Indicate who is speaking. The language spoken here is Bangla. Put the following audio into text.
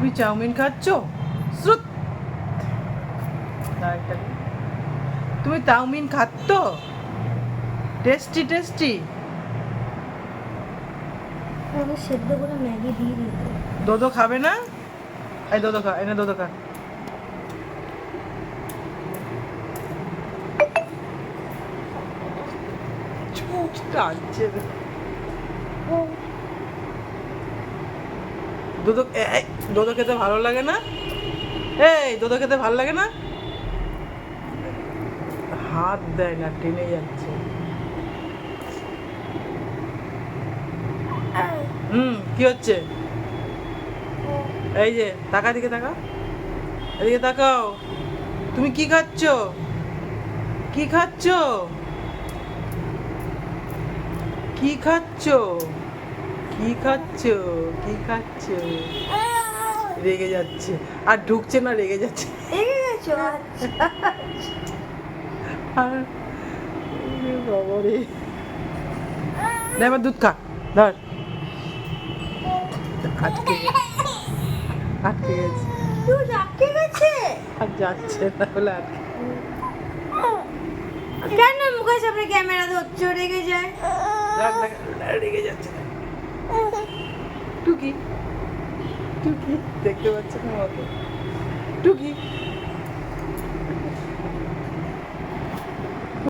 Speaker 1: তুমি চাউমিন খাচ্ছ? শ্রুত তুমি চাউমিন খাচ্ছ? Tasty tasty.
Speaker 2: আমি সেদ্ধ করে ম্যাগি দিয়ে দিই।
Speaker 1: দোদো খাবে না? এই দোদো খা, এনে দোদো খা। টানছে রে। দোদো এই দোদো খেতে ভালো লাগে না? এই দোদো খেতে ভালো লাগে না? হাত দেয় না, টেনে যাচ্ছে। কি হচ্ছে? এই যে তাকা, দিকে তাকা, এদিকে তাকাও। তুমি কি খাচ্ছ? কি খাচ্ছ? কি খাচ্ছ? কি খাচ্ছ? কি খাচ্ছ? রেগে যাচ্ছে আর ঢুকছে না, রেগে যাচ্ছে।
Speaker 2: এগিয়ে গেছো? আচ্ছা।
Speaker 1: আর বাবা রে, নে আমার দুধ খা, ধর। আটকে গেছে, আটকে গেছে,
Speaker 2: দুধ আটকে গেছে?
Speaker 1: আর যাচ্ছে না, বলে আটকে।
Speaker 2: কেন মুখের সামনে ক্যামেরা ধরছো? রেগে যায়।
Speaker 1: রাগ লাগা, রেগে যাচ্ছে। টুকি, টুকি দেখতে পাচ্ছে না মতো। টুকি